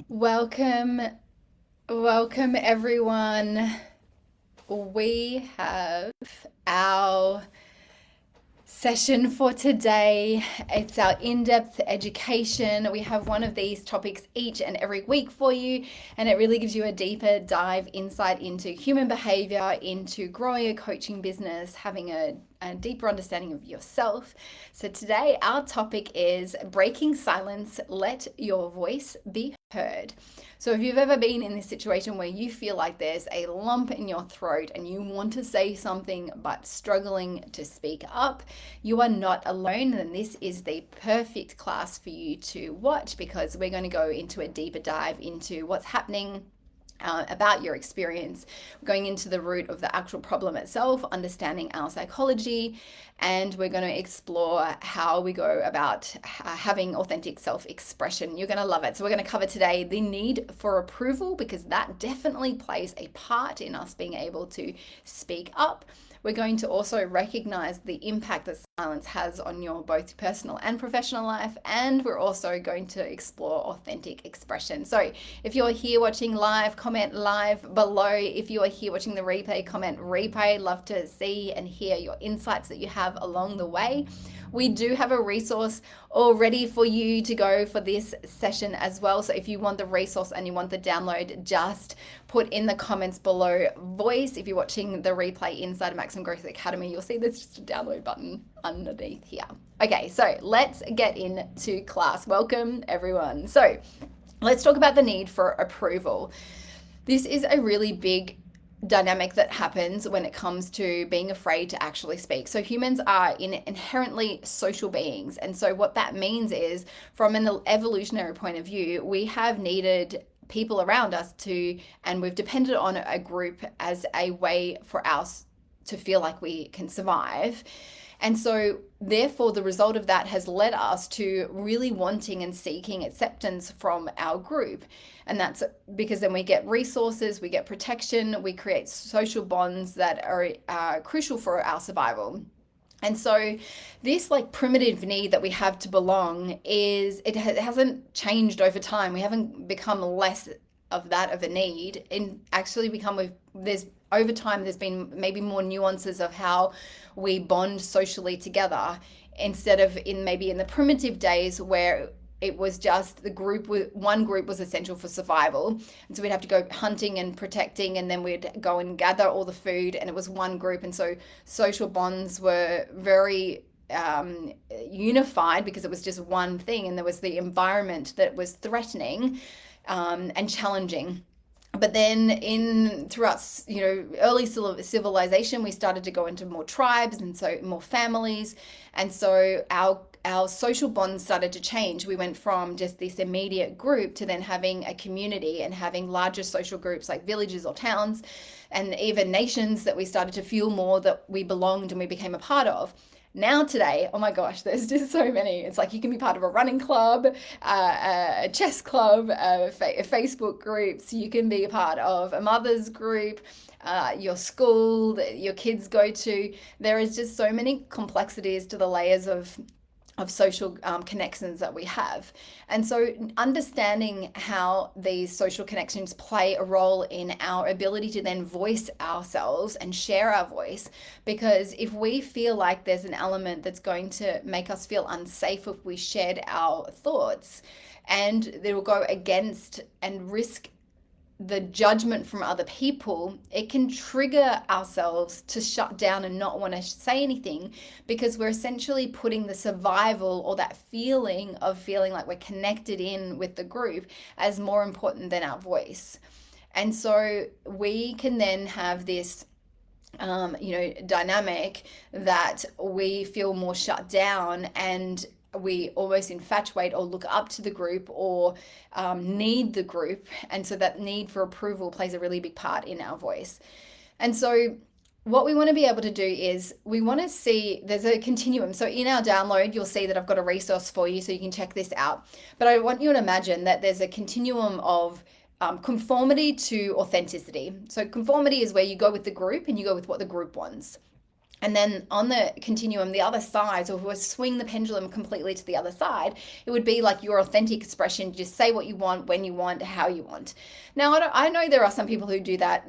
Welcome, welcome everyone. We have our session for today. It's our in-depth education. We have one of these topics each and every week for you, and it really gives you a deeper dive insight into human behavior, into growing a coaching business, having a deeper understanding of yourself. So today our topic is breaking silence, let your voice be heard. So if you've ever been in this situation where you feel like there's a lump in your throat and you want to say something but struggling to speak up, you are not alone, and this is the perfect class for you to watch because we're going to go into a deeper dive into what's happening about your experience, going into the root of the actual problem itself, understanding our psychology, and we're going to explore how we go about having authentic self-expression. You're going to love it. So we're going to cover today the need for approval, because that definitely plays a part in us being able to speak up. We're going to also recognize the impact that silence has on your both personal and professional life, and we're also going to explore authentic expression. So if you're here watching live, comment live below. If you are here watching the replay, comment replay. Love to see and hear your insights that you have along the way. We do have a resource all ready for you to go for this session as well. So if you want the resource and you want the download, just put in the comments below voice. If you're watching the replay inside of Maximum Growth Academy, you'll see there's just a download button underneath here. Okay, so let's get into class. Welcome everyone. So let's talk about the need for approval. This is a really big dynamic that happens when it comes to being afraid to actually speak. So humans are inherently social beings. And so what that means is, from an evolutionary point of view, we have needed people around us and we've depended on a group as a way for us to feel like we can survive. And so, therefore, the result of that has led us to really wanting and seeking acceptance from our group. And that's because then we get resources, we get protection, we create social bonds that are crucial for our survival. And so this like primitive need that we have to belong it hasn't changed over time. We haven't become less of that of a need, and actually over time there's been maybe more nuances of how we bond socially together, instead of in the primitive days where it was just one group was essential for survival, and so we'd have to go hunting and protecting, and then we'd go and gather all the food, and it was one group, and so social bonds were very unified because it was just one thing, and there was the environment that was threatening and challenging. But then throughout early civilization, we started to go into more tribes, and so more families, and so our social bonds started to change. We went from just this immediate group to then having a community and having larger social groups like villages or towns, and even nations that we started to feel more that we belonged and we became a part of. Now today, oh my gosh, there's just so many. It's like you can be part of a running club, a chess club, Facebook groups. You can be a part of a mother's group, your school that your kids go to. There is just so many complexities to the layers of social connections that we have. And so understanding how these social connections play a role in our ability to then voice ourselves and share our voice, because if we feel like there's an element that's going to make us feel unsafe if we shared our thoughts, and it will go against and risk the judgment from other people, it can trigger ourselves to shut down and not want to say anything, because we're essentially putting the survival or that feeling of feeling like we're connected in with the group as more important than our voice. And so we can then have this dynamic that we feel more shut down, and we almost infatuate or look up to the group or need the group. And so that need for approval plays a really big part in our voice. And so what we want to be able to do is we want to see there's a continuum. So in our download, you'll see that I've got a resource for you so you can check this out. But I want you to imagine that there's a continuum of conformity to authenticity. So conformity is where you go with the group and you go with what the group wants. And then on the continuum, the other side, so if we swing the pendulum completely to the other side, it would be like your authentic expression. Just say what you want, when you want, how you want. Now, I know there are some people who do that,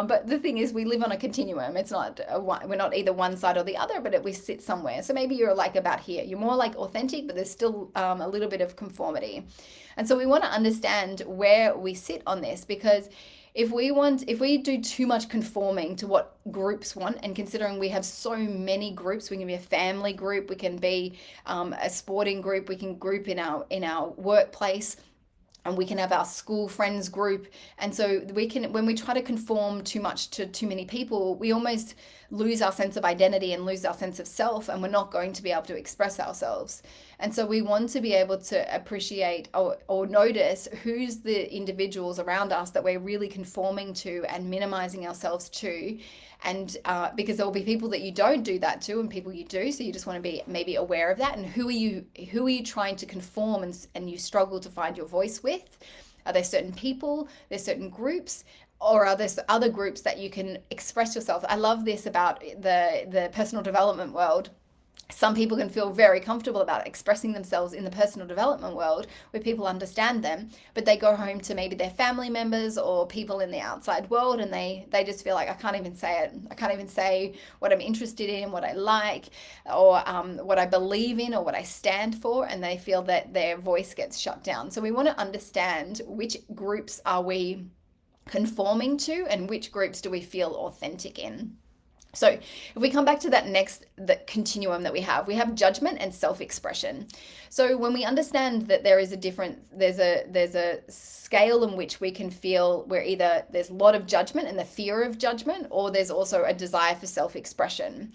but the thing is, we live on a continuum. It's not we're not either one side or the other, but we sit somewhere. So maybe you're like about here. You're more like authentic, but there's still a little bit of conformity. And so we want to understand where we sit on this, because if we do too much conforming to what groups want, and considering we have so many groups, we can be a family group, we can be a sporting group, we can group in our workplace, and we can have our school friends group. And so we can, when we try to conform too much to too many people, we almost lose our sense of identity and lose our sense of self, and we're not going to be able to express ourselves. And so we want to be able to appreciate or notice who's the individuals around us that we're really conforming to and minimizing ourselves to. And because there will be people that you don't do that to, and people you do, so you just want to be maybe aware of that. And who are you trying to conform and you struggle to find your voice with? Are there certain people, there's certain groups, or are there other groups that you can express yourself? I love this about the personal development world. Some people can feel very comfortable about expressing themselves in the personal development world where people understand them, but they go home to maybe their family members or people in the outside world, and they just feel like, I can't even say it. I can't even say what I'm interested in, what I like, or what I believe in, or what I stand for, and they feel that their voice gets shut down. So we want to understand which groups are we conforming to and which groups do we feel authentic in. So if we come back to the continuum that we have judgment and self-expression. So when we understand that there's a scale in which we can feel where either there's a lot of judgment and the fear of judgment, or there's also a desire for self-expression.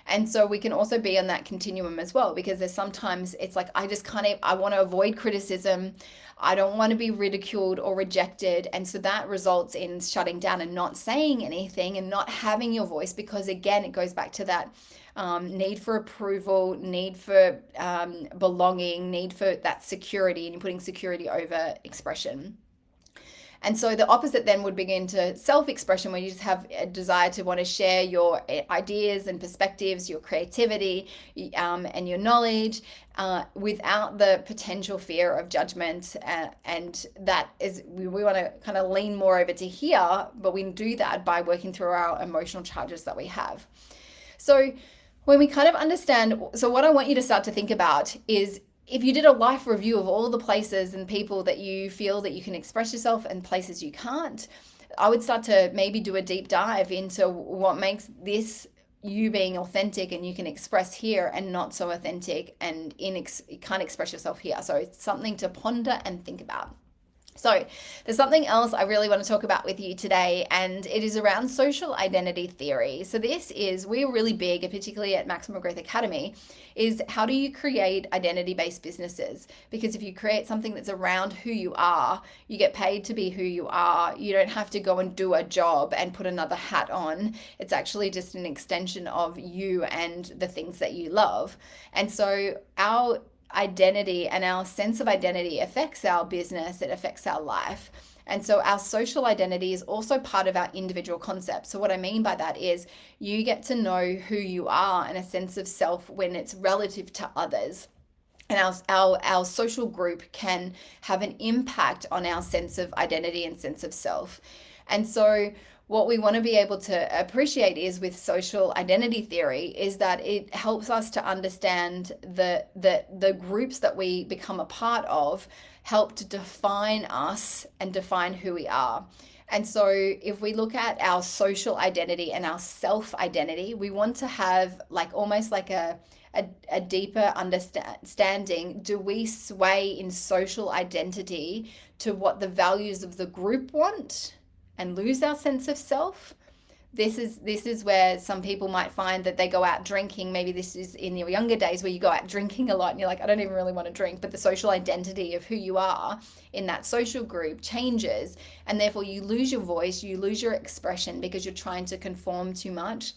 And so we can also be on that continuum as well, because there's sometimes it's like, I want to avoid criticism. I don't want to be ridiculed or rejected. And so that results in shutting down and not saying anything and not having your voice, because again, it goes back to that need for approval, need for belonging, need for that security, and you're putting security over expression. And so the opposite then would begin to self-expression, where you just have a desire to want to share your ideas and perspectives, your creativity, and your knowledge, without the potential fear of judgment. And that is, we want to kind of lean more over to here, but we do that by working through our emotional charges that we have. So when we kind of understand, so what I want you to start to think about is, if you did a life review of all the places and people that you feel that you can express yourself and places you can't, I would start to maybe do a deep dive into what makes this you being authentic and you can express here, and not so authentic and you can't express yourself here. So it's something to ponder and think about. So there's something else I really want to talk about with you today, and it is around social identity theory. So we're really big, particularly at Maximum Growth Academy, is how do you create identity-based businesses? Because if you create something that's around who you are, you get paid to be who you are. You don't have to go and do a job and put another hat on. It's actually just an extension of you and the things that you love. And so our identity and our sense of identity affects our business, it affects our life. And so our social identity is also part of our individual concept. So what I mean by that is you get to know who you are and a sense of self when it's relative to others. And our social group can have an impact on our sense of identity and sense of self. And so what we want to be able to appreciate is, with social identity theory, is that it helps us to understand the groups that we become a part of help to define us and define who we are. And so if we look at our social identity and our self-identity, we want to have almost like a deeper understanding. Do we sway in social identity to what the values of the group want and lose our sense of self? This is where some people might find that they go out drinking. Maybe this is in your younger days where you go out drinking a lot and you're like, I don't even really want to drink. But the social identity of who you are in that social group changes. And therefore you lose your voice, you lose your expression because you're trying to conform too much.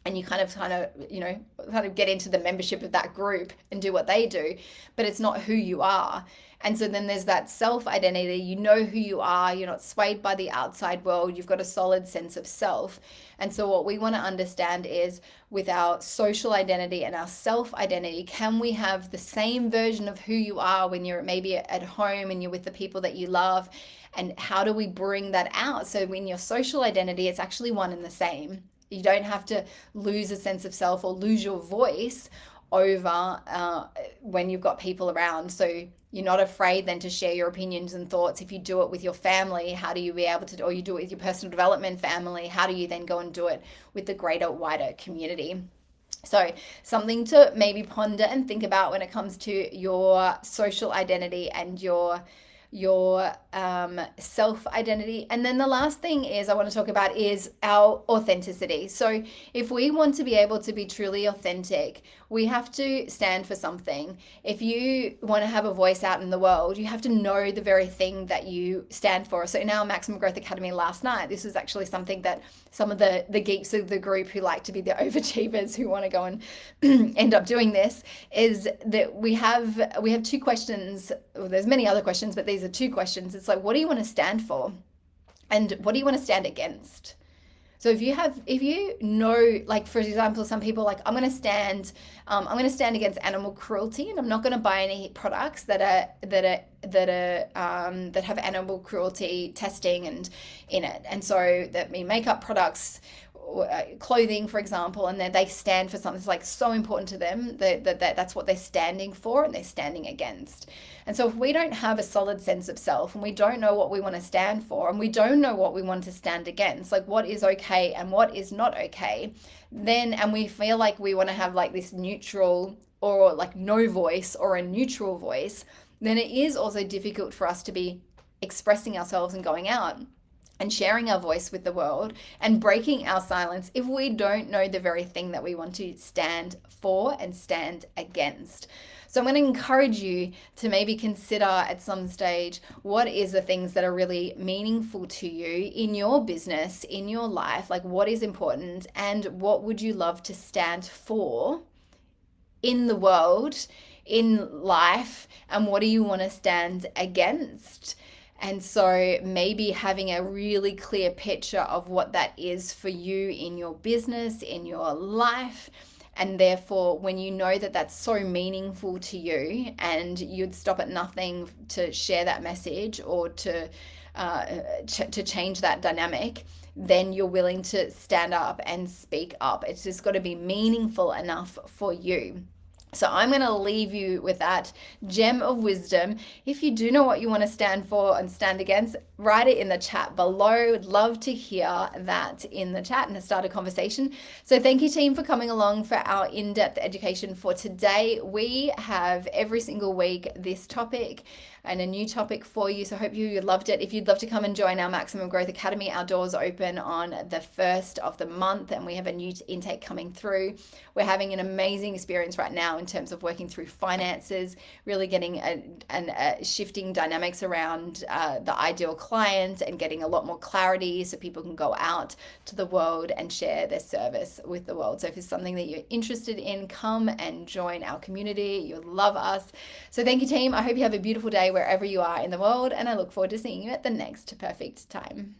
and you kind of get into the membership of that group and do what they do, but it's not who you are. And so then there's that self identity. You know who you are. You're not swayed by the outside world. You've got a solid sense of self. And so what we want to understand is, with our social identity and our self identity, can we have the same version of who you are when you're maybe at home and you're with the people that you love? And how do we bring that out? So when your social identity, it's actually one and the same. You don't have to lose a sense of self or lose your voice over when you've got people around. So you're not afraid then to share your opinions and thoughts. If you do it with your family, how do you be able to, or you do it with your personal development family, how do you then go and do it with the greater, wider community? So something to maybe ponder and think about when it comes to your social identity and your self identity. And then the last thing is I want to talk about is our authenticity. So if we want to be able to be truly authentic, we have to stand for something. If you want to have a voice out in the world, you have to know the very thing that you stand for. So in our Maximum Growth Academy last night, this was actually something that some of the geeks of the group who like to be the overachievers, who want to go and end up doing this, is that we have 2 questions. Well, there's many other questions, but these are 2 questions. It's like, what do you want to stand for? And what do you want to stand against? So if you know, like, for example, some people like, I'm going to stand against animal cruelty, and I'm not going to buy any products that have animal cruelty testing and in it. And so that mean makeup products, clothing, for example, and they stand for something that's like so important to them that's what they're standing for and they're standing against. And so if we don't have a solid sense of self, and we don't know what we want to stand for, and we don't know what we want to stand against, like what is okay and what is not okay, then, and we feel like we want to have like this neutral or like no voice or a neutral voice, then it is also difficult for us to be expressing ourselves and going out and sharing our voice with the world and breaking our silence if we don't know the very thing that we want to stand for and stand against. So I'm going to encourage you to maybe consider at some stage, what is the things that are really meaningful to you in your business, in your life, like what is important, and what would you love to stand for in the world, in life, and what do you want to stand against? And so maybe having a really clear picture of what that is for you in your business, in your life. And therefore, when you know that that's so meaningful to you, and you'd stop at nothing to share that message or to change that dynamic, then you're willing to stand up and speak up. It's just got to be meaningful enough for you. So I'm going to leave you with that gem of wisdom. If you do know what you want to stand for and stand against, write it in the chat below. Would love to hear that in the chat and to start a conversation. So thank you, team, for coming along for our in-depth education for today. We have every single week this topic and a new topic for you. So I hope you loved it. If you'd love to come and join our Maximum Growth Academy, our doors open on the 1st of the month, and we have a new intake coming through. We're having an amazing experience right now in terms of working through finances, really getting shifting dynamics around the ideal client and getting a lot more clarity so people can go out to the world and share their service with the world. So if it's something that you're interested in, come and join our community. You'll love us. So thank you, team. I hope you have a beautiful day wherever you are in the world, and I look forward to seeing you at the next perfect time.